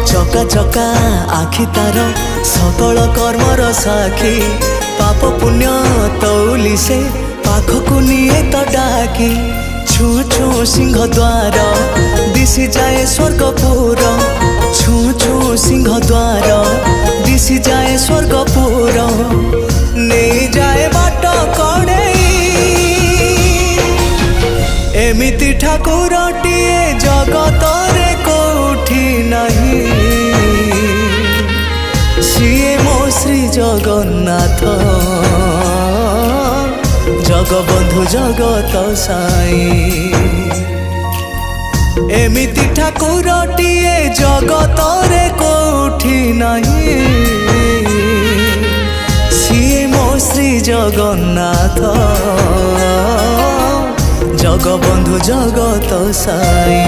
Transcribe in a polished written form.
चका चका आखि तार सकल कर्मर साखी पाप पुण्य तौली से पाखकु निये तो डाकी छू छू सिंह द्वार दिशि जाए स्वर्गपुर छू छू सिंह द्वार दिशि जाए स्वर्गपुर नहीं जाए बाट कड़े एमिति ठाकुरटिए जगतरे कोठी नहीं सिए मो श्री जगन्नाथ जगबंधु जगत साई एमिति ठाकुरटिए जगतरे कोठी नहीं सिए मो श्री जगन्नाथ जगबंधु जगत साई।